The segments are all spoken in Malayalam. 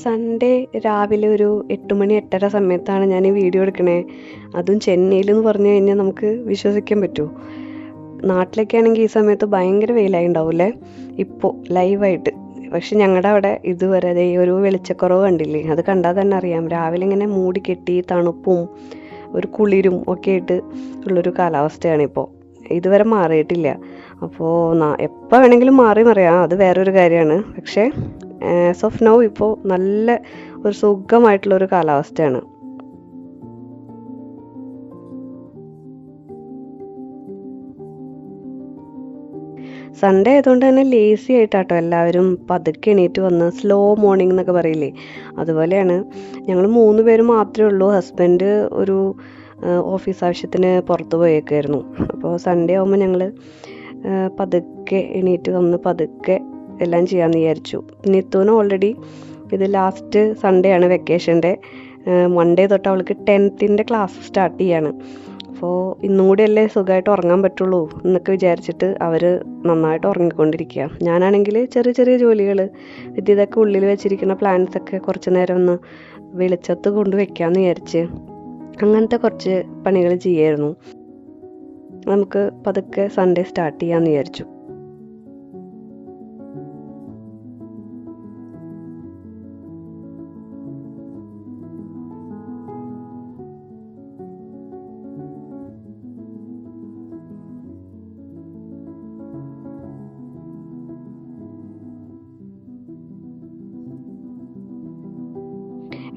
സൺഡേ രാവിലെ ഒരു 8 മണി 8:30 സമയത്താണ് ഞാൻ ഈ വീഡിയോ എടുക്കണേ. അതും ചെന്നൈയിലെന്ന് പറഞ്ഞു കഴിഞ്ഞാൽ നമുക്ക് വിശ്വസിക്കാൻ പറ്റുമോ? നാട്ടിലൊക്കെ ആണെങ്കിൽ ഈ സമയത്ത് ഭയങ്കര വെയിലായി ഉണ്ടാവില്ലേ ഇപ്പോൾ ലൈവായിട്ട്. പക്ഷെ ഞങ്ങളുടെ അവിടെ ഇതുവരെ ദേ ഒരു വെളിച്ചക്കുറവ് കണ്ടില്ലേ? അത് കണ്ടാൽ തന്നെ അറിയാം. രാവിലെ ഇങ്ങനെ മൂടി കെട്ടി തണുപ്പും ഒരു കുളിരും ഒക്കെ ആയിട്ട് ഉള്ളൊരു കാലാവസ്ഥയാണ് ഇപ്പോൾ. ഇതുവരെ മാറിയിട്ടില്ല. അപ്പോൾ എപ്പോൾ വേണമെങ്കിലും മാറി മറിയാം, അത് വേറൊരു കാര്യമാണ്. പക്ഷേ ആസ് ഓഫ് നൗ ഇപ്പോൾ നല്ല ഒരു സുഖമായിട്ടുള്ളൊരു കാലാവസ്ഥയാണ്. സൺഡേ ആയതുകൊണ്ട് തന്നെ ലേസി ആയിട്ടാട്ടോ എല്ലാവരും പതുക്കെ എണീറ്റ് വന്ന് സ്ലോ മോർണിംഗ് എന്നൊക്കെ പറയില്ലേ, അതുപോലെയാണ്. ഞങ്ങൾ 3 പേര് മാത്രമേ ഉള്ളൂ. ഹസ്ബൻഡ് ഒരു ഓഫീസ് ആവശ്യത്തിന് പുറത്ത് പോയേക്കായിരുന്നു. അപ്പോൾ സൺഡേ ആകുമ്പോൾ ഞങ്ങൾ പതുക്കെ എണീറ്റ് വന്ന് പതുക്കെ എല്ലാം ചെയ്യാമെന്ന് വിചാരിച്ചു. നിത്തുവിന് ഓൾറെഡി ഇത് ലാസ്റ്റ് സൺഡേ ആണ് വെക്കേഷൻ്റെ. മൺഡേ തൊട്ട് അവൾക്ക് 10th ക്ലാസ് സ്റ്റാർട്ട് ചെയ്യാണ്. അപ്പോൾ ഇന്നും കൂടി അല്ലേ സുഖമായിട്ട് ഉറങ്ങാൻ പറ്റുള്ളൂ എന്നൊക്കെ വിചാരിച്ചിട്ട് അവർ നന്നായിട്ട് ഉറങ്ങിക്കൊണ്ടിരിക്കുക. ഞാനാണെങ്കിൽ ചെറിയ ചെറിയ ജോലികൾ ഇതൊക്കെ ഉള്ളിൽ വെച്ചിരിക്കുന്ന പ്ലാന്റ്സൊക്കെ കുറച്ച് നേരം ഒന്ന് വെളിച്ചത്ത് കൊണ്ട് വെക്കാമെന്ന് വിചാരിച്ച് അങ്ങനത്തെ കുറച്ച് പണികൾ ചെയ്യായിരുന്നു. നമുക്ക് പതുക്കെ സൺഡേ സ്റ്റാർട്ട് ചെയ്യാമെന്ന് വിചാരിച്ചു.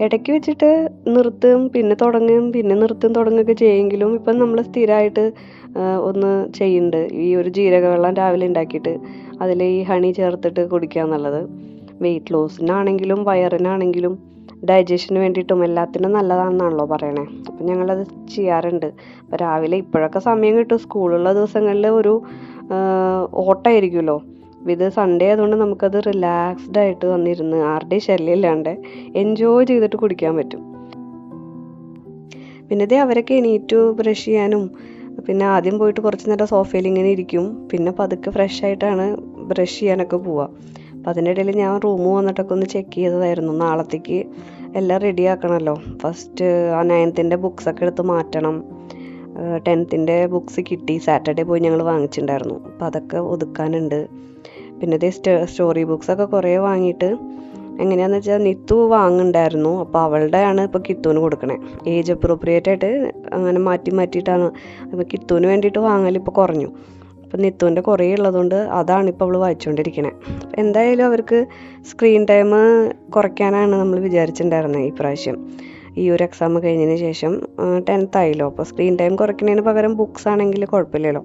ഇടയ്ക്ക് വെച്ചിട്ട് നിർത്തും, പിന്നെ തുടങ്ങും, പിന്നെ നിർത്തും തുടങ്ങുകയൊക്കെ ചെയ്യുമെങ്കിലും ഇപ്പം നമ്മൾ സ്ഥിരമായിട്ട് ഒന്ന് ചെയ്യുന്നുണ്ട്. ഈ ഒരു ജീരകവെള്ളം രാവിലെ ഉണ്ടാക്കിയിട്ട് അതിൽ ഈ ഹണി ചേർത്തിട്ട് കുടിക്കുക എന്നുള്ളത് വെയിറ്റ് ലോസിനാണെങ്കിലും വയറിനാണെങ്കിലും ഡൈജഷന് വേണ്ടിയിട്ടും എല്ലാത്തിനും നല്ലതാണെന്നാണല്ലോ പറയണേ. അപ്പം ഞങ്ങളത് ചെയ്യാറുണ്ട്. അപ്പം രാവിലെ ഇപ്പോഴൊക്കെ സമയം കിട്ടും, സ്കൂളുള്ള ദിവസങ്ങളിൽ ഒരു ഓട്ടമായിരിക്കുമല്ലോ. ഇത് സൺഡേ ആയതുകൊണ്ട് നമുക്കത് റിലാക്സ്ഡ് ആയിട്ട് വന്നിരുന്ന് ആരുടെയും ശല്യം ഇല്ലാണ്ട് എൻജോയ് ചെയ്തിട്ട് കുടിക്കാൻ പറ്റും. പിന്നെ ഇതേ അവരൊക്കെ എണീറ്റു ബ്രഷ് ചെയ്യാനും, പിന്നെ ആദ്യം പോയിട്ട് കുറച്ച് നേരം സോഫയിൽ ഇങ്ങനെ ഇരിക്കും, പിന്നെ പതുക്കെ ഫ്രഷ് ആയിട്ടാണ് ബ്രഷ് ചെയ്യാനൊക്കെ പോവുക. അപ്പം അതിൻ്റെ ഇടയിൽ ഞാൻ റൂം വന്നിട്ടൊക്കെ ഒന്ന് ചെക്ക് ചെയ്തതായിരുന്നു. നാളത്തേക്ക് എല്ലാം റെഡി ആക്കണമല്ലോ. ഫസ്റ്റ് ആ 9th ബുക്സൊക്കെ എടുത്ത് മാറ്റണം. 10th ബുക്സ് കിട്ടി, സാറ്റർഡേ പോയി ഞങ്ങൾ വാങ്ങിച്ചിട്ടുണ്ടായിരുന്നു. അപ്പം അതൊക്കെ ഒതുക്കാനുണ്ട്. പിന്നെ ഇതേ സ്റ്റോറി ബുക്സൊക്കെ കുറേ വാങ്ങിയിട്ട് എങ്ങനെയാണെന്ന് വെച്ചാൽ നിത്തു വാങ്ങുന്നുണ്ടായിരുന്നു. അപ്പോൾ അവളുടെയാണ് ഇപ്പോൾ കിത്തുവിന് കൊടുക്കണേ. ഏജ് അപ്രോപ്രിയേറ്റ് ആയിട്ട് അങ്ങനെ മാറ്റിയിട്ടാണ്. അപ്പോൾ കിത്തുവിന് വേണ്ടിയിട്ട് വാങ്ങലിപ്പോൾ കുറഞ്ഞു. അപ്പോൾ നിത്തുവിൻ്റെ കുറേ ഉള്ളതുകൊണ്ട് അതാണ് ഇപ്പോൾ അവൾ വായിച്ചുകൊണ്ടിരിക്കണേ. എന്തായാലും അവർക്ക് സ്ക്രീൻ ടൈം കുറയ്ക്കാനാണ് നമ്മൾ വിചാരിച്ചിട്ടുണ്ടായിരുന്നത് ഈ പ്രാവശ്യം. ഈ ഒരു എക്സാം കഴിഞ്ഞതിന് ശേഷം 10th ആയല്ലോ. അപ്പോൾ സ്ക്രീൻ ടൈം കുറയ്ക്കുന്നതിന് പകരം ബുക്സ് ആണെങ്കിൽ കുഴപ്പമില്ലല്ലോ.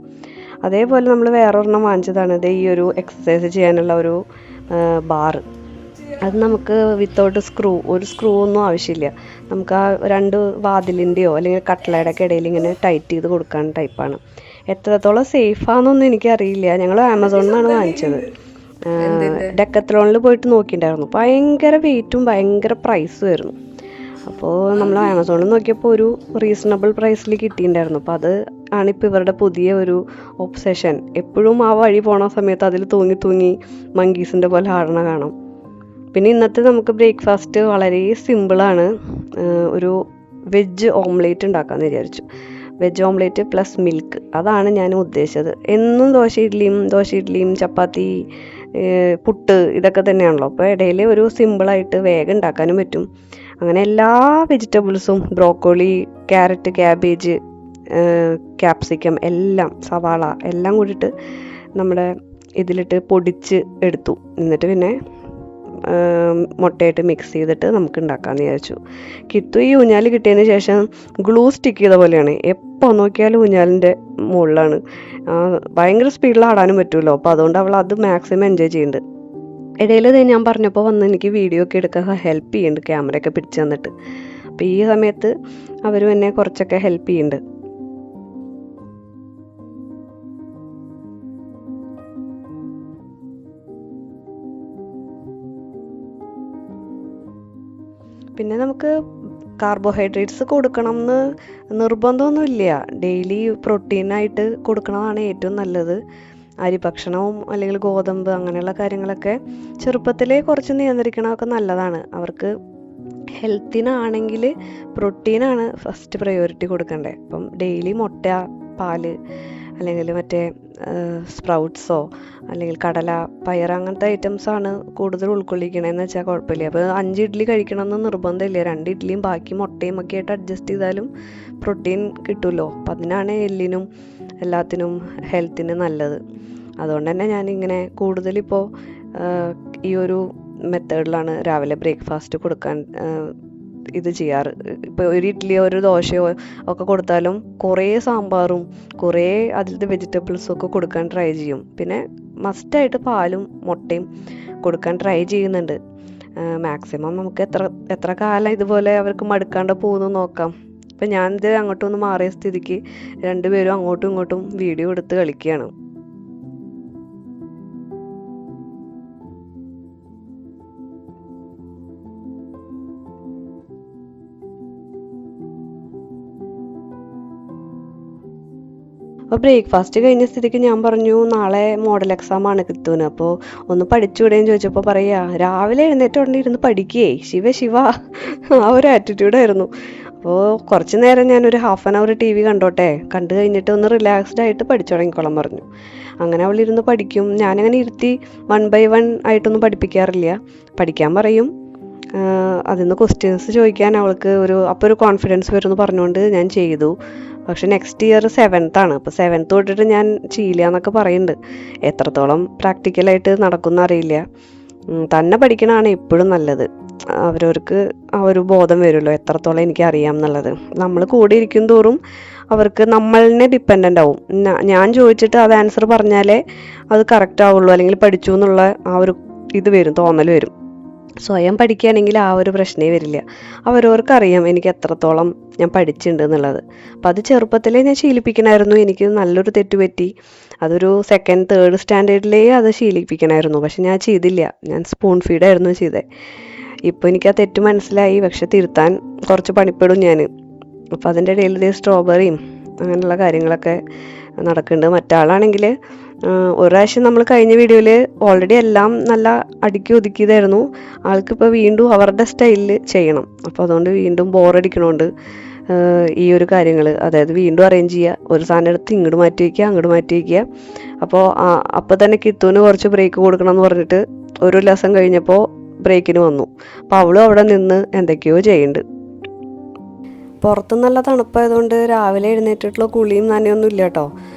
അതേപോലെ നമ്മൾ വേറൊരെണ്ണം വാങ്ങിച്ചതാണ്. ഇത് ഈ ഒരു എക്സസൈസ് ചെയ്യാനുള്ള ഒരു ബാറ്. അത് നമുക്ക് വിത്തൗട്ട് ഒരു സ്ക്രൂ ഒന്നും ആവശ്യമില്ല. നമുക്ക് ആ 2 വാതിലിൻ്റെയോ അല്ലെങ്കിൽ കട്ട്ലയുടെ ഒക്കെ ഇടയിൽ ഇങ്ങനെ ടൈറ്റ് ചെയ്ത് കൊടുക്കാൻ ടൈപ്പാണ്. എത്രത്തോളം സേഫാണെന്നൊന്നും എനിക്കറിയില്ല. ഞങ്ങൾ ആമസോണിൽ നിന്നാണ് വാങ്ങിച്ചത്. ഡെക്കത്ലോണിൽ പോയിട്ട് നോക്കിയിട്ടുണ്ടായിരുന്നു. ഭയങ്കര വെയിറ്റും ഭയങ്കര പ്രൈസും ആയിരുന്നു. അപ്പോൾ നമ്മൾ ആമസോണിൽ നോക്കിയപ്പോൾ ഒരു റീസണബിൾ പ്രൈസിൽ കിട്ടിയിട്ടുണ്ടായിരുന്നു. അപ്പോൾ അത് ആണിപ്പോൾ ഇവരുടെ പുതിയ ഒരു ഒബ്സെഷൻ. എപ്പോഴും ആ വഴി പോണ സമയത്ത് അതിൽ തൂങ്ങി മങ്കീസിൻ്റെ പോലെ ആടണ കാണാം. പിന്നെ ഇന്നത്തെ നമുക്ക് ബ്രേക്ക്ഫാസ്റ്റ് വളരെ സിമ്പിളാണ്. ഒരു വെജ് ഓംലേറ്റ് ഉണ്ടാക്കാമെന്ന് വിചാരിച്ചു. വെജ് ഓംലേറ്റ് പ്ലസ് മിൽക്ക്, അതാണ് ഞാൻ ഉദ്ദേശിച്ചത്. എന്നും ദോശ ഇഡ്ഡലിയും ചപ്പാത്തി, പുട്ട് ഇതൊക്കെ തന്നെയാണല്ലോ. അപ്പോൾ ഇടയിൽ ഒരു സിമ്പിളായിട്ട് വേഗം ഉണ്ടാക്കാനും പറ്റും. അങ്ങനെ എല്ലാ വെജിറ്റബിൾസും ബ്രോക്കോളി, ക്യാരറ്റ്, ക്യാബേജ്, ക്യാപ്സിക്കം എല്ലാം, സവാള എല്ലാം കൂടിയിട്ട് നമ്മുടെ ഇതിലിട്ട് പൊടിച്ച് എടുത്തു. എന്നിട്ട് പിന്നെ മുട്ടയായിട്ട് മിക്സ് ചെയ്തിട്ട് നമുക്ക് ഉണ്ടാക്കാമെന്ന് വിചാരിച്ചു. കിത്തു ഈ ഊഞ്ഞാൽ കിട്ടിയതിന് ശേഷം ഗ്ലൂ സ്റ്റിക്ക് ചെയ്ത പോലെയാണ്. എപ്പോൾ നോക്കിയാലും ഊഞ്ഞാലിൻ്റെ മുകളിലാണ്. ഭയങ്കര സ്പീഡിൽ ആടാനും പറ്റുമല്ലോ. അപ്പോൾ അതുകൊണ്ട് അവൾ അത് മാക്സിമം എൻജോയ് ചെയ്യുന്നുണ്ട്. ഇടയിൽ ഞാൻ പറഞ്ഞപ്പോൾ വന്ന് എനിക്ക് വീഡിയോ ഒക്കെ എടുക്കാൻ ഹെൽപ്പ് ചെയ്യുന്നുണ്ട്, ക്യാമറയൊക്കെ പിടിച്ച് തന്നിട്ട്. അപ്പോൾ ഈ സമയത്ത് അവരും എന്നെ കുറച്ചൊക്കെ ഹെൽപ്പ് ചെയ്യുന്നുണ്ട്. പിന്നെ നമുക്ക് കാർബോഹൈഡ്രേറ്റ്സ് കൊടുക്കണം എന്ന് നിർബന്ധമൊന്നുമില്ല. ഡെയിലി പ്രോട്ടീനായിട്ട് കൊടുക്കണതാണ് ഏറ്റവും നല്ലത്. അരി ഭക്ഷണവും അല്ലെങ്കിൽ ഗോതമ്പ് അങ്ങനെയുള്ള കാര്യങ്ങളൊക്കെ ചെറുപ്പത്തിലേ കുറച്ച് നിയന്ത്രിക്കണമൊക്കെ നല്ലതാണ്. അവർക്ക് ഹെൽത്തിനാണെങ്കിൽ പ്രോട്ടീനാണ് ഫസ്റ്റ് പ്രയോറിറ്റി കൊടുക്കേണ്ടത്. അപ്പം ഡെയിലി മുട്ട, പാല് അല്ലെങ്കിൽ മറ്റേ സ്പ്രൗട്ട്സോ അല്ലെങ്കിൽ കടല, പയർ അങ്ങനത്തെ ഐറ്റംസാണ് കൂടുതൽ ഉൾക്കൊള്ളിക്കണമെന്ന് വെച്ചാൽ കുഴപ്പമില്ല. അപ്പോൾ 5 ഇഡ്ഡലി കഴിക്കണമെന്ന് നിർബന്ധമില്ല. 2 ഇഡ്ഡലിയും ബാക്കി മുട്ടയും ഒക്കെ ആയിട്ട് അഡ്ജസ്റ്റ് ചെയ്താലും പ്രോട്ടീൻ കിട്ടുമല്ലോ. അപ്പം അതിനാണ് എല്ലിനും എല്ലാത്തിനും ഹെൽത്തിന് നല്ലത്. അതുകൊണ്ട് തന്നെ ഞാനിങ്ങനെ കൂടുതലിപ്പോൾ ഈ ഒരു മെത്തേഡിലാണ് രാവിലെ ബ്രേക്ക്ഫാസ്റ്റ് കൊടുക്കാൻ ഇത് ചെയ്യാറ്. ഇപ്പോൾ ഒരു ഇഡ്ഡലിയോ ഒരു ദോശയോ ഒക്കെ കൊടുത്താലും കുറേ സാമ്പാറും കുറേ അതിലത്തെ വെജിറ്റബിൾസും ഒക്കെ കൊടുക്കാൻ ട്രൈ ചെയ്യും. പിന്നെ മസ്റ്റായിട്ട് പാലും മുട്ടയും കൊടുക്കാൻ ട്രൈ ചെയ്യുന്നുണ്ട്. മാക്സിമം നമുക്ക് എത്ര കാലം ഇതുപോലെ അവർക്ക് മടുക്കാണ്ട് പോകുന്നു നോക്കാം. ഇപ്പം ഞാനിത് അങ്ങോട്ടൊന്ന് മാറിയ സ്ഥിതിക്ക് രണ്ടുപേരും അങ്ങോട്ടും ഇങ്ങോട്ടും വീഡിയോ എടുത്ത് കളിക്കുകയാണ്. അപ്പോൾ ബ്രേക്ക്ഫാസ്റ്റ് കഴിഞ്ഞ സ്ഥിതിക്ക് ഞാൻ പറഞ്ഞു നാളെ മോഡൽ എക്സാം ആണ് കിത്തുവിന്, അപ്പോൾ ഒന്ന് പഠിച്ചുവിടേന്ന് ചോദിച്ചപ്പോൾ പറയാ രാവിലെ എഴുന്നേറ്റ് ഉടനെ ഇരുന്ന് പഠിക്കുകയെ ശിവ ആ ഒരു ആറ്റിറ്റ്യൂഡായിരുന്നു. അപ്പോൾ കുറച്ച് നേരം ഞാനൊരു ½ TV കണ്ടോട്ടെ, കണ്ടു കഴിഞ്ഞിട്ട് ഒന്ന് റിലാക്സ്ഡ് ആയിട്ട് പഠിച്ചു തുടങ്ങിക്കോളാൻ പറഞ്ഞു. അങ്ങനെ അവളിരുന്ന് പഠിക്കും. ഞാനങ്ങനെ ഇരുത്തി 1 by 1 ആയിട്ടൊന്നും പഠിപ്പിക്കാറില്ല. പഠിക്കാൻ പറയും. അതിൽ നിന്ന് ക്വസ്റ്റ്യൻസ് ചോദിക്കാൻ അവൾക്ക് അപ്പോൾ ഒരു കോൺഫിഡൻസ് വരുമെന്ന് പറഞ്ഞുകൊണ്ട് ഞാൻ ചെയ്തു. പക്ഷെ നെക്സ്റ്റ് ഇയർ 7th ആണ്. അപ്പോൾ 7th തൊട്ടിട്ട് ഞാൻ ചെയ്യില്ല എന്നൊക്കെ പറയുന്നുണ്ട്. എത്രത്തോളം പ്രാക്ടിക്കലായിട്ട് നടക്കുമെന്ന് അറിയില്ല. തന്നെ പഠിക്കണതാണ് എപ്പോഴും നല്ലത്. അവരവർക്ക് ആ ഒരു ബോധം വരുമല്ലോ എത്രത്തോളം എനിക്ക് അറിയാം എന്നുള്ളത്. നമ്മൾ കൂടെ ഇരിക്കും തോറും അവർക്ക് നമ്മളിനെ ഡിപ്പെൻഡൻ്റ് ആവും. ഞാൻ ചോദിച്ചിട്ട് അത് ആൻസർ പറഞ്ഞാലേ അത് കറക്റ്റ് ആവുള്ളൂ, അല്ലെങ്കിൽ പഠിച്ചു എന്നുള്ള ആ ഒരു ഇത് വരും, തോന്നൽ വരും. സ്വയം പഠിക്കുകയാണെങ്കിൽ ആ ഒരു പ്രശ്നമേ വരില്ല. അവരവർക്കറിയാം എനിക്ക് എത്രത്തോളം ഞാൻ പഠിച്ചിട്ടുണ്ട് എന്നുള്ളത്. അപ്പം അത് ചെറുപ്പത്തിലേ ഞാൻ ശീലിപ്പിക്കണമായിരുന്നു. എനിക്ക് നല്ലൊരു തെറ്റുപറ്റി. അതൊരു 2nd 3rd സ്റ്റാൻഡേർഡിലേ അത് ശീലിപ്പിക്കണമായിരുന്നു. പക്ഷെ ഞാൻ ചെയ്തില്ല. ഞാൻ സ്പൂൺ ഫീഡായിരുന്നു ചെയ്തത്. ഇപ്പോൾ എനിക്ക് ആ തെറ്റ് മനസ്സിലായി. പക്ഷെ തിരുത്താൻ കുറച്ച് പണിപ്പെടും ഞാൻ. അപ്പോൾ അതിൻ്റെ ഇടയിൽ സ്ട്രോബെറിയും അങ്ങനെയുള്ള കാര്യങ്ങളൊക്കെ നടക്കുന്നുണ്ട്. മറ്റാളാണെങ്കിൽ ഒരു പ്രാവശ്യം നമ്മൾ കഴിഞ്ഞ വീഡിയോയിൽ ഓൾറെഡി എല്ലാം നല്ല അടുക്കി ഒതുക്കിയതായിരുന്നു. ആൾക്കിപ്പോൾ വീണ്ടും അവരുടെ സ്റ്റൈലിൽ ചെയ്യണം. അപ്പോൾ അതുകൊണ്ട് വീണ്ടും ബോറടിക്കണോണ്ട് ഈ ഒരു കാര്യങ്ങൾ, അതായത് വീണ്ടും അറേഞ്ച് ചെയ്യുക, ഒരു സാധനം എടുത്ത് ഇങ്ങോട്ട് മാറ്റി വയ്ക്കുക, അങ്ങോട്ട് മാറ്റി വയ്ക്കുക. അപ്പോൾ തന്നെ കിത്തുവിന് കുറച്ച് ബ്രേക്ക് കൊടുക്കണം എന്ന് പറഞ്ഞിട്ട് ഒരു ലെസൺ കഴിഞ്ഞപ്പോൾ ബ്രേക്കിന് വന്നു. അപ്പോൾ അവളും അവിടെ നിന്ന് എന്തൊക്കെയോ ചെയ്യുന്നുണ്ട്. പുറത്ത് നല്ല തണുപ്പായതുകൊണ്ട് രാവിലെ എഴുന്നേറ്റിട്ടുള്ള കുളിയും നനയൊന്നും ഇല്ല കേട്ടോ.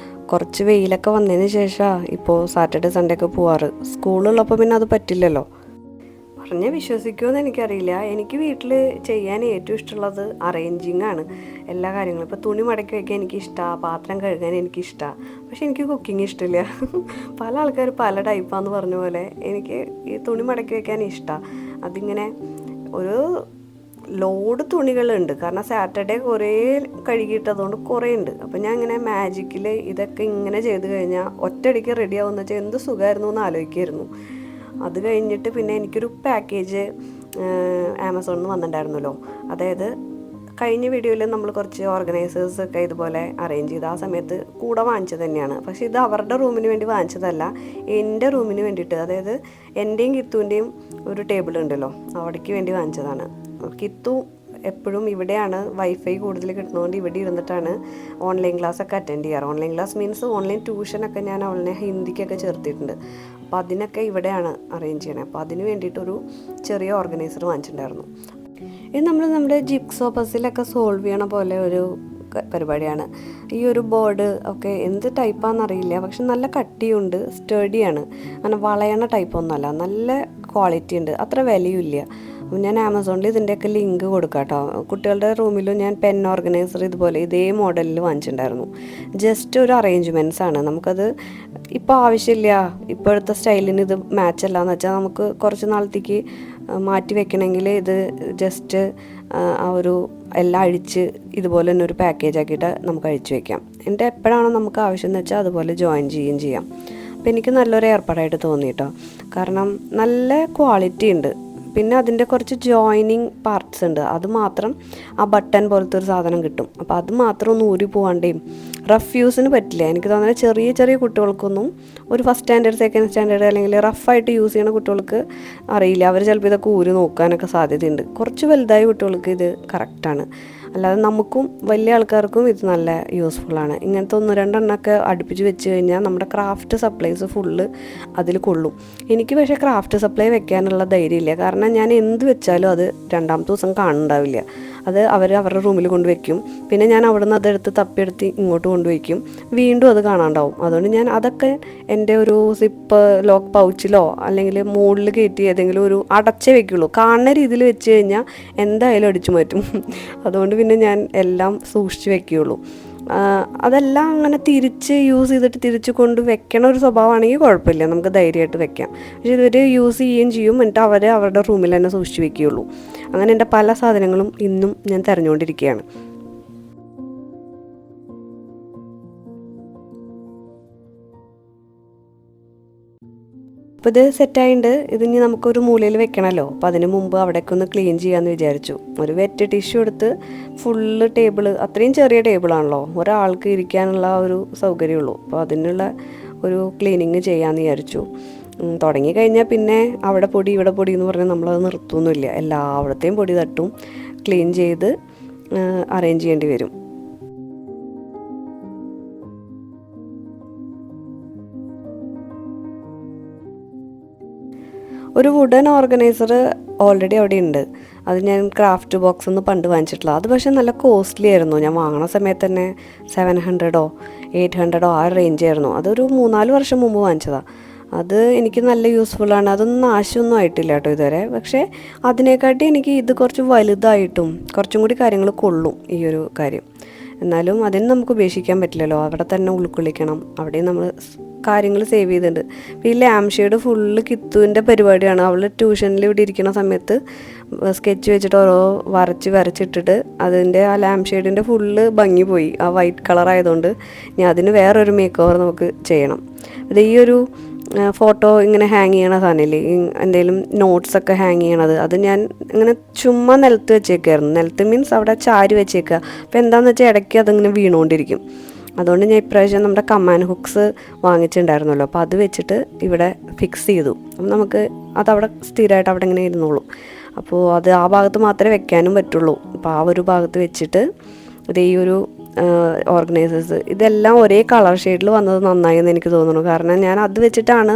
കുറച്ച് വെയിലൊക്കെ വന്നതിന് ശേഷമാണ് ഇപ്പോൾ സാറ്റർഡേ സൺഡേ ഒക്കെ പോവാറ്. സ്കൂളുള്ളപ്പോൾ പിന്നെ അത് പറ്റില്ലല്ലോ. പറഞ്ഞ് വിശ്വസിക്കുമെന്ന് എനിക്കറിയില്ല. എനിക്ക് വീട്ടിൽ ചെയ്യാൻ ഏറ്റവും ഇഷ്ടമുള്ളത് അറേഞ്ചിങ് ആണ്. എല്ലാ കാര്യങ്ങളും ഇപ്പോൾ തുണി മടക്കി വയ്ക്കാൻ എനിക്കിഷ്ടമാണ്, പാത്രം കഴുകാൻ എനിക്കിഷ്ടമാണ്. പക്ഷെ എനിക്ക് കുക്കിംഗ് ഇഷ്ടമില്ല. പല ആൾക്കാർ പല ടൈപ്പാന്ന് പറഞ്ഞ പോലെ എനിക്ക് ഈ തുണി മടക്കി വയ്ക്കാൻ ഇഷ്ടമാണ്. അതിങ്ങനെ ഒരു ലോഡ് തുണികളുണ്ട്. കാരണം സാറ്റർഡേ കുറേ കഴുകിയിട്ടതുകൊണ്ട് കുറേ ഉണ്ട്. അപ്പം ഞാൻ ഇങ്ങനെ മാജിക്കിൽ ഇതൊക്കെ ഇങ്ങനെ ചെയ്ത് കഴിഞ്ഞാൽ ഒറ്റയടിക്ക് റെഡി ആവുമെന്ന് വെച്ചാൽ എന്ത് സുഖമായിരുന്നു എന്ന് ആലോചിക്കായിരുന്നു. അത് കഴിഞ്ഞിട്ട് പിന്നെ എനിക്കൊരു പാക്കേജ് ആമസോണിൽ നിന്ന് വന്നിട്ടുണ്ടായിരുന്നല്ലോ. അതായത് കഴിഞ്ഞ വീഡിയോയിൽ നമ്മൾ കുറച്ച് ഓർഗനൈസേഴ്സ് ഒക്കെ ഇതുപോലെ അറേഞ്ച് ചെയ്ത് ആ സമയത്ത് കൂടെ വാങ്ങിച്ചത് തന്നെയാണ്. പക്ഷേ ഇത് അവരുടെ റൂമിന് വേണ്ടി വാങ്ങിച്ചതല്ല, എൻ്റെ റൂമിന് വേണ്ടിയിട്ട്. അതായത് എൻ്റെയും കിത്തുവിൻ്റെയും ഒരു ടേബിൾ ഉണ്ടല്ലോ, അവിടേക്ക് വേണ്ടി വാങ്ങിച്ചതാണ്. കിത്തു എപ്പോഴും ഇവിടെയാണ് വൈഫൈ കൂടുതൽ കിട്ടുന്നതുകൊണ്ട് ഇവിടെ ഇരുന്നിട്ടാണ് ഓൺലൈൻ ക്ലാസ്സൊക്കെ അറ്റൻഡ് ചെയ്യാറ്. ഓൺലൈൻ ക്ലാസ് മീൻസ് ഓൺലൈൻ ട്യൂഷനൊക്കെ ഞാൻ അവളെ ഹിന്ദിക്കൊക്കെ ചേർത്തിട്ടുണ്ട്. അപ്പോൾ അതിനൊക്കെ ഇവിടെയാണ് അറേഞ്ച് ചെയ്യണത്. അപ്പോൾ അതിന് വേണ്ടിയിട്ടൊരു ചെറിയ ഓർഗനൈസർ വാങ്ങിച്ചിട്ടുണ്ടായിരുന്നു. ഇത് നമ്മുടെ ജിപ്സോ പസിലൊക്കെ സോൾവ് ചെയ്യണ പോലെ ഒരു പരിപാടിയാണ്. ഈ ഒരു ബോർഡ് ഒക്കെ എന്ത് ടൈപ്പാണെന്നറിയില്ല, പക്ഷെ നല്ല കട്ടിയുണ്ട്, സ്റ്റഡിയാണ്. അങ്ങനെ വളയണ ടൈപ്പൊന്നുമല്ല, നല്ല ക്വാളിറ്റി ഉണ്ട്, അത്ര വിലയുമില്ല. ഞാൻ ആമസോണിൽ ഇതിൻ്റെയൊക്കെ ലിങ്ക് കൊടുക്കാം കേട്ടോ. കുട്ടികളുടെ റൂമിലും ഞാൻ പെൻ ഓർഗനൈസർ ഇതുപോലെ ഇതേ മോഡലിൽ വാങ്ങിച്ചിട്ടുണ്ടായിരുന്നു. ജസ്റ്റ് ഒരു അറേഞ്ച്മെൻറ്റ്സ് ആണ്. നമുക്കത് ഇപ്പോൾ ആവശ്യമില്ല, ഇപ്പോഴത്തെ സ്റ്റൈലിന് ഇത് മാച്ച് അല്ല എന്ന് വെച്ചാൽ നമുക്ക് കുറച്ച് നാളത്തേക്ക് മാറ്റി വെക്കണമെങ്കിൽ ഇത് ജസ്റ്റ് ആ ഒരു എല്ലാം അഴിച്ച് ഇതുപോലെ തന്നെ ഒരു പാക്കേജ് ആക്കിയിട്ട് നമുക്ക് അഴിച്ചു വെക്കാം. എന്നിട്ട് എപ്പോഴാണോ നമുക്ക് ആവശ്യം എന്ന് വെച്ചാൽ അതുപോലെ ജോയിൻ ചെയ്യുകയും ചെയ്യാം. അപ്പോൾ എനിക്ക് നല്ലൊരു ഏർപ്പാടായിട്ട് തോന്നി കേട്ടോ. കാരണം നല്ല ക്വാളിറ്റി ഉണ്ട്. പിന്നെ അതിൻ്റെ കുറച്ച് ജോയിനിങ് പാർട്സ് ഉണ്ട്, അത് മാത്രം ആ ബട്ടൺ പോലത്തെ ഒരു സാധനം കിട്ടും. അപ്പോൾ അത് മാത്രം ഒന്ന് ഊരി പോകാണ്ടേയും റഫ് യൂസിന് പറ്റില്ല. എനിക്ക് തോന്നുന്നത് ചെറിയ ചെറിയ കുട്ടികൾക്കൊന്നും, ഒരു ഫസ്റ്റ് സ്റ്റാൻഡേർഡ് സെക്കൻഡ് സ്റ്റാൻഡേർഡ് അല്ലെങ്കിൽ റഫായിട്ട് യൂസ് ചെയ്യുന്ന കുട്ടികൾക്ക് അറിയില്ല. അവർ ചിലപ്പോൾ ഇതൊക്കെ ഊരി നോക്കാനൊക്കെ സാധ്യതയുണ്ട്. കുറച്ച് വലുതായ കുട്ടികൾക്ക് ഇത് കറക്റ്റാണ്. അല്ലാതെ നമുക്കും വലിയ ആൾക്കാർക്കും ഇത് നല്ല യൂസ്ഫുള്ളാണ്. ഇങ്ങനത്തെ 1-2 അടുപ്പിച്ച് വെച്ച് കഴിഞ്ഞാൽ നമ്മുടെ ക്രാഫ്റ്റ് സപ്ലൈസ് ഫുള്ള് അതിൽ കൊള്ളും. എനിക്ക് പക്ഷേ ക്രാഫ്റ്റ് സപ്ലൈ വെക്കാനുള്ള ധൈര്യമില്ല. കാരണം ഞാൻ എന്ത് വെച്ചാലും അത് രണ്ടാമത്തെ ദിവസം കാണുന്നുണ്ടാവില്ല. അത് അവരുടെ റൂമിൽ കൊണ്ടുവയ്ക്കും. പിന്നെ ഞാൻ അവിടെ നിന്ന് അതെടുത്ത് തപ്പിയെടുത്ത് ഇങ്ങോട്ട് കൊണ്ടുവയ്ക്കും. വീണ്ടും അത് കാണാണ്ടാവും. അതുകൊണ്ട് ഞാൻ അതൊക്കെ എൻ്റെ ഒരു സിപ്പ് ലോക്ക് പൗച്ചിലോ അല്ലെങ്കിൽ മുകളിൽ കയറ്റി ഏതെങ്കിലും ഒരു അടച്ചേ വെക്കുള്ളൂ. കാണുന്ന രീതിയിൽ വെച്ച് കഴിഞ്ഞാൽ എന്തായാലും അടിച്ചു മാറ്റും. അതുകൊണ്ട് പിന്നെ ഞാൻ എല്ലാം സൂക്ഷിച്ച് വെക്കുകയുള്ളൂ. അതെല്ലാം അങ്ങനെ തിരിച്ച് യൂസ് ചെയ്തിട്ട് തിരിച്ച് കൊണ്ട് വെക്കണ ഒരു സ്വഭാവമാണെങ്കിൽ കുഴപ്പമില്ല, നമുക്ക് ധൈര്യമായിട്ട് വെക്കാം. പക്ഷേ ഇവർ യൂസ് ചെയ്യുകയും ചെയ്യും, എന്നിട്ട് അവരുടെ റൂമിൽ തന്നെ സൂക്ഷിച്ച് വെക്കുകയുള്ളൂ. അങ്ങനെ എൻ്റെ പല സാധനങ്ങളും ഇന്നും ഞാൻ തിരഞ്ഞുകൊണ്ടിരിക്കുകയാണ്. അപ്പോൾ ഇത് സെറ്റായിട്ടുണ്ട്. ഇതിനി നമുക്കൊരു മൂലയിൽ വെക്കണമല്ലോ. അപ്പോൾ അതിന് മുമ്പ് അവിടേക്ക് ഒന്ന് ക്ലീൻ ചെയ്യാമെന്ന് വിചാരിച്ചു. ഒരു വെറ്റ് ടിഷ്യൂ എടുത്ത് ഫുള്ള് ടേബിള്, അത്രയും ചെറിയ ടേബിളാണല്ലോ, ഒരാൾക്ക് ഇരിക്കാനുള്ള ഒരു സൗകര്യമുള്ളൂ. അപ്പോൾ അതിനുള്ള ഒരു ക്ലീനിങ് ചെയ്യാമെന്ന് വിചാരിച്ചു. തുടങ്ങിക്കഴിഞ്ഞാൽ പിന്നെ അവിടെ പൊടി ഇവിടെ പൊടി എന്ന് പറഞ്ഞാൽ നമ്മളത് നിർത്തുമൊന്നുമില്ല. എല്ലായിടത്തെയും പൊടി തട്ടും, ക്ലീൻ ചെയ്ത് അറേഞ്ച് ചെയ്യേണ്ടി വരും. ഒരു വുഡൻ ഓർഗനൈസർ ഓൾറെഡി അവിടെ ഉണ്ട്. അത് ഞാൻ ക്രാഫ്റ്റ് ബോക്സ് ഒന്ന് പണ്ട് വാങ്ങിച്ചിട്ടില്ല. അത് പക്ഷേ നല്ല കോസ്റ്റ്ലി ആയിരുന്നു. ഞാൻ വാങ്ങണ സമയത്ത് തന്നെ 700 800 ആ റേഞ്ച് ആയിരുന്നു. അതൊരു 3-4 വർഷം മുമ്പ് വാങ്ങിച്ചതാണ്. അത് എനിക്ക് നല്ല യൂസ്ഫുള്ളാണ്. അതൊന്നും നാശമൊന്നും ആയിട്ടില്ല കേട്ടോ ഇതുവരെ. പക്ഷേ അതിനെക്കാട്ടി എനിക്ക് ഇത് കുറച്ച് വലുതായിട്ടും കുറച്ചും കൂടി കാര്യങ്ങൾ കൊള്ളും ഈ ഒരു കാര്യം. എന്നാലും അതിന് നമുക്ക് ഉപേക്ഷിക്കാൻ പറ്റില്ലല്ലോ, അവിടെ തന്നെ ഉൾക്കൊള്ളിക്കണം. അവിടെ നമ്മൾ കാര്യങ്ങൾ സേവ് ചെയ്തിട്ടുണ്ട്. അപ്പോൾ ഈ ലാംപ് ഷെയ്ഡ് ഫുള്ള് കിത്തുവിൻ്റെ പരിപാടിയാണ്. അവൾ ട്യൂഷനിൽ ഇവിടെ ഇരിക്കുന്ന സമയത്ത് സ്കെച്ച് വെച്ചിട്ട് ഓരോ വരച്ചിട്ടിട്ട് അതിൻ്റെ ആ ലാംപ് ഷെയ്ഡിൻ്റെ ഫുള്ള് ഭംഗി പോയി. ആ വൈറ്റ് കളർ ആയതുകൊണ്ട് ഞാൻ അതിന് വേറൊരു മേക്ക് ഓവർ നമുക്ക് ചെയ്യണം. അത് ഈ ഒരു ഫോട്ടോ ഇങ്ങനെ ഹാങ് ചെയ്യണ സാധനമില്ലേ, എന്തെങ്കിലും നോട്ട്സൊക്കെ ഹാങ് ചെയ്യണത്, അത് ഞാൻ ഇങ്ങനെ ചുമ്മാ നിലത്ത് വെച്ചേക്കായിരുന്നു. നിലത്ത് മീൻസ് അവിടെ ചാരി വെച്ചേക്കുക. അപ്പോൾ എന്താണെന്ന് വെച്ചാൽ ഇടയ്ക്ക് അതിങ്ങനെ വീണുകൊണ്ടിരിക്കും. അതുകൊണ്ട് ഞാൻ ഇപ്രാവശ്യം നമ്മുടെ കമാൻഡ് ഹുക്സ് വാങ്ങിച്ചിട്ടുണ്ടായിരുന്നല്ലോ, അപ്പോൾ അത് വെച്ചിട്ട് ഇവിടെ ഫിക്സ് ചെയ്തു. അപ്പം നമുക്ക് അതവിടെ സ്ഥിരമായിട്ട് അവിടെ ഇങ്ങനെ ഇരുന്നോളൂ. അപ്പോൾ അത് ആ ഭാഗത്ത് മാത്രമേ വെക്കാനും പറ്റുള്ളൂ. അപ്പോൾ ആ ഒരു ഭാഗത്ത് വെച്ചിട്ട് ഇത് ഈ ഒരു ഓർഗനൈസേഴ്സ് ഇതെല്ലാം ഒരേ കളർ ഷെയ്ഡിൽ വന്നത് നന്നായി എന്ന് എനിക്ക് തോന്നുന്നു. കാരണം ഞാൻ അത് വെച്ചിട്ടാണ്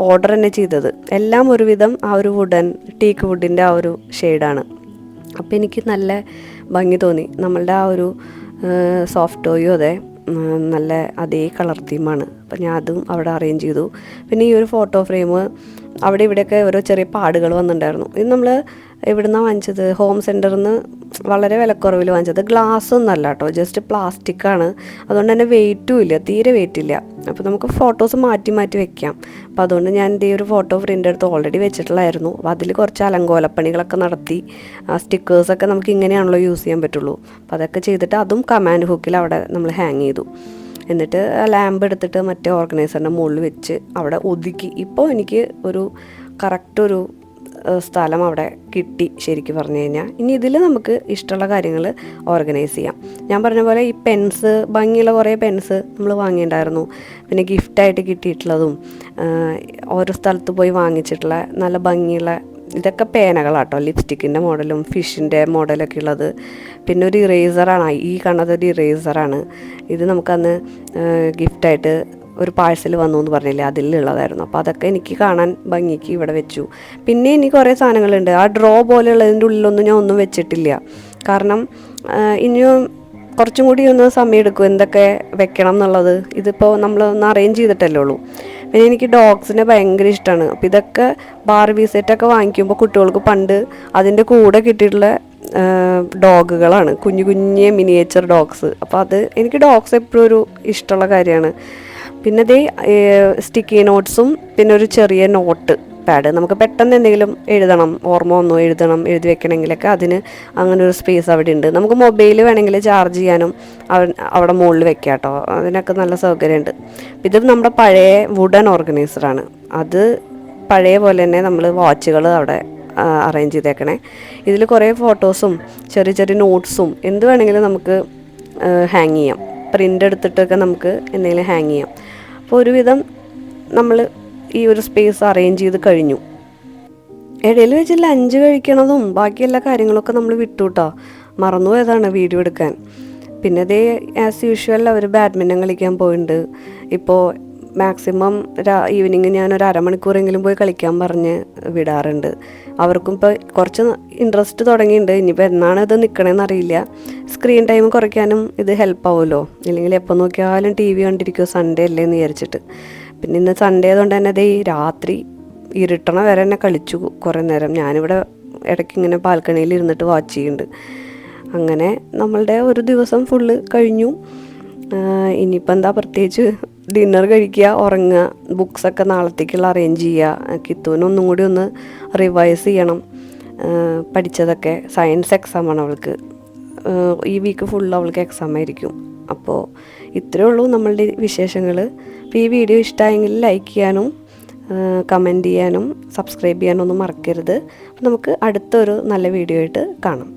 ഓർഡർ തന്നെ ചെയ്തത്. എല്ലാം ഒരുവിധം ആ ഒരു ടീക്ക് വുഡിൻ്റെ ആ ഒരു ഷെയ്ഡാണ്. അപ്പോൾ എനിക്ക് നല്ല ഭംഗി തോന്നി. നമ്മളുടെ ആ ഒരു സോഫ്റ്റ് ടോയും അതെ നല്ല അതേ കളർ തീമാണ്. അപ്പം ഞാൻ അതും അവിടെ അറേഞ്ച് ചെയ്തു. പിന്നെ ഈ ഒരു ഫോട്ടോ ഫ്രെയിം അവിടെ ഇവിടെയൊക്കെ ഓരോ ചെറിയ പാടുകൾ വന്നിട്ടുണ്ടായിരുന്നു. ഇത് നമ്മൾ എവിടുന്നാണ് വാങ്ങിച്ചത്? ഹോം സെൻറ്ററിൽ നിന്ന് വളരെ വിലക്കുറവിൽ വാങ്ങിച്ചത്. ഗ്ലാസ് ഒന്നല്ല കേട്ടോ, ജസ്റ്റ് പ്ലാസ്റ്റിക്കാണ്. അതുകൊണ്ട് തന്നെ വെയിറ്റും ഇല്ല, തീരെ വെയിറ്റ് ഇല്ല. അപ്പോൾ നമുക്ക് ഫോട്ടോസ് മാറ്റി മാറ്റി വെക്കാം. അപ്പോൾ അതുകൊണ്ട് ഞാൻ ഈ ഒരു ഫോട്ടോ പ്രിൻ്റ് എടുത്ത് ഓൾറെഡി വെച്ചിട്ടുള്ളായിരുന്നു. അപ്പോൾ അതിൽ കുറച്ച് അലങ്കോലപ്പണികളൊക്കെ നടത്തി. സ്റ്റിക്കേഴ്സൊക്കെ നമുക്ക് ഇങ്ങനെയാണല്ലോ യൂസ് ചെയ്യാൻ പറ്റുള്ളൂ. അപ്പോൾ അതൊക്കെ ചെയ്തിട്ട് അതും കമാൻഡ് ഹുക്കിൽ അവിടെ നമ്മൾ ഹാങ് ചെയ്തു. എന്നിട്ട് ലാമ്പ് എടുത്തിട്ട് മറ്റേ ഓർഗനൈസറിൻ്റെ മുകളിൽ വെച്ച് അവിടെ ഒതുക്കി. ഇപ്പോൾ എനിക്ക് ഒരു കറക്റ്റ് ഒരു സ്ഥലം അവിടെ കിട്ടി ശരിക്കും പറഞ്ഞു കഴിഞ്ഞാൽ. ഇനി ഇതിൽ നമുക്ക് ഇഷ്ടമുള്ള കാര്യങ്ങൾ ഓർഗനൈസ് ചെയ്യാം. ഞാൻ പറഞ്ഞ പോലെ ഈ പെൻസ്, ഭംഗിയുള്ള കുറേ പെൻസ് നമ്മൾ വാങ്ങിയിട്ടുണ്ടായിരുന്നു. പിന്നെ ഗിഫ്റ്റായിട്ട് കിട്ടിയിട്ടുള്ളതും ഓരോ സ്ഥലത്ത് പോയി വാങ്ങിച്ചിട്ടുള്ള നല്ല ഭംഗിയുള്ള ഇതൊക്കെ പേനകളാട്ടോ. ലിപ്സ്റ്റിക്കിൻ്റെ മോഡലും ഫിഷിൻ്റെ മോഡലൊക്കെ ഉള്ളത്. പിന്നെ ഒരു ഇറേസറാണ്, ഈ കാണുന്നത് ഒരു ഇറേസറാണ്. ഇത് നമുക്കന്ന് ഗിഫ്റ്റായിട്ട് ഒരു പാഴ്സൽ വന്നു എന്ന് പറഞ്ഞില്ലേ, അതിലുള്ളതായിരുന്നു. അപ്പോൾ അതൊക്കെ എനിക്ക് കാണാൻ ഭംഗിക്ക് ഇവിടെ വെച്ചു. പിന്നെ ഇനി കുറേ സാധനങ്ങളുണ്ട്. ആ ഡ്രോ പോലെയുള്ളതിൻ്റെ ഉള്ളിലൊന്നും ഞാൻ ഒന്നും വെച്ചിട്ടില്ല. കാരണം ഇനിയും കുറച്ചും കൂടി ഒന്ന് സമയം എടുക്കും എന്തൊക്കെ വെക്കണം എന്നുള്ളത്. ഇതിപ്പോൾ നമ്മൾ ഒന്ന് അറേഞ്ച് ചെയ്തിട്ടല്ലേ ഉള്ളൂ. പിന്നെ എനിക്ക് ഡോഗ്സിനെ ഭയങ്കര ഇഷ്ടമാണ്. അപ്പോൾ ഇതൊക്കെ ബാർബി സെറ്റൊക്കെ വാങ്ങിക്കുമ്പോൾ കുട്ടികൾക്ക് പണ്ട് അതിൻ്റെ കൂടെ കിട്ടിയിട്ടുള്ള ഡോഗുകളാണ്, കുഞ്ഞു കുഞ്ഞ് മിനിയേച്ചർ ഡോഗ്സ്. അപ്പോൾ അത് എനിക്ക് ഡോഗ്സ് എപ്പോഴും ഒരു ഇഷ്ടമുള്ള കാര്യമാണ്. പിന്നെ അതേ സ്റ്റിക്കി നോട്ട്സും പിന്നെ ഒരു ചെറിയ നോട്ട് പാഡ്, നമുക്ക് പെട്ടെന്ന് എന്തെങ്കിലും എഴുതണം, ഓർമ്മ ഒന്നോ എഴുതി വെക്കണമെങ്കിലൊക്കെ അതിന് അങ്ങനെ ഒരു സ്പേസ് അവിടെ ഉണ്ട്. നമുക്ക് മൊബൈൽ വേണമെങ്കിൽ ചാർജ് ചെയ്യാനും അവിടെ മുകളിൽ വെക്കാം കേട്ടോ. അതിനൊക്കെ നല്ല സൗകര്യമുണ്ട്. ഇത് നമ്മുടെ പഴയ വുഡൻ ഓർഗനൈസറാണ്. അത് പഴയ പോലെ തന്നെ നമ്മൾ വാച്ചുകൾ അവിടെ അറേഞ്ച് ചെയ്തേക്കണേ. ഇതിൽ കുറേ ഫോട്ടോസും ചെറിയ ചെറിയ നോട്ട്സും എന്ത് വേണമെങ്കിലും നമുക്ക് ഹാങ് ചെയ്യാം. പ്രിൻ്റ് എടുത്തിട്ടൊക്കെ നമുക്ക് എന്തെങ്കിലും ഹാങ് ചെയ്യാം. അപ്പോൾ ഒരുവിധം നമ്മൾ ഈ ഒരു സ്പേസ് അറേഞ്ച് ചെയ്ത് കഴിഞ്ഞു. ഇടയിൽ വെച്ച് ലഞ്ച് കഴിക്കണതും ബാക്കി എല്ലാ കാര്യങ്ങളൊക്കെ നമ്മൾ വിട്ടു കേട്ടോ, മറന്നുപോയതാണ് വീഡിയോ എടുക്കാൻ. പിന്നെ അതേ ആസ് യൂഷ്വൽ അവർ ബാഡ്മിൻ്റൺ കളിക്കാൻ പോയിട്ടുണ്ട്. ഇപ്പോൾ മാക്സിമം ഈവനിങ് ഞാനൊരു അരമണിക്കൂറെങ്കിലും പോയി കളിക്കാൻ പറഞ്ഞ് വിടാറുണ്ട്. അവർക്കും ഇപ്പോൾ കുറച്ച് ഇൻട്രസ്റ്റ് തുടങ്ങിയിട്ടുണ്ട്. ഇനിയിപ്പോൾ എന്നാണ് ഇത് നിൽക്കണമെന്ന് അറിയില്ല. സ്ക്രീൻ ടൈം കുറയ്ക്കാനും ഇത് ഹെൽപ്പ് ആവുമല്ലോ. ഇല്ലെങ്കിൽ എപ്പോൾ നോക്കിയാലും ടി വി കണ്ടിരിക്കുമോ, സൺഡേ അല്ലേ എന്ന് വിചാരിച്ചിട്ട്. പിന്നെ ഇന്ന് സൺഡേ ആയതുകൊണ്ട് തന്നെ അതേ രാത്രി ഇരുട്ടണ വരെ തന്നെ കളിച്ചു കുറേ നേരം. ഞാനിവിടെ ഇടയ്ക്ക് ഇങ്ങനെ ബാൽക്കണിയിൽ ഇരുന്നിട്ട് വാച്ച് ചെയ്യുന്നുണ്ട്. അങ്ങനെ നമ്മളുടെ ഒരു ദിവസം ഫുള്ള് കഴിഞ്ഞു. ഇനിയിപ്പോൾ എന്താ, പ്രത്യേകിച്ച് ഡിന്നർ കഴിക്കുക, ഉറങ്ങുക, ബുക്സൊക്കെ നാളത്തേക്കുള്ള അറേഞ്ച് ചെയ്യുക. കിത്തുവിനൊന്നും കൂടി ഒന്ന് റിവൈസ് ചെയ്യണം പഠിച്ചതൊക്കെ. സയൻസ് എക്സാമാണ് അവൾക്ക്. ഈ വീക്ക് ഫുള്ള് അവൾക്ക് എക്സാം ആയിരിക്കും. അപ്പോൾ ഇത്രയേ ഉള്ളൂ നമ്മളുടെ വിശേഷങ്ങൾ. അപ്പോൾ ഈ വീഡിയോ ഇഷ്ടമായെങ്കിൽ ലൈക്ക് ചെയ്യാനും കമൻറ്റ് ചെയ്യാനും സബ്സ്ക്രൈബ് ചെയ്യാനൊന്നും മറക്കരുത്. അപ്പോൾ നമുക്ക് അടുത്തൊരു നല്ല വീഡിയോ ആയിട്ട് കാണാം.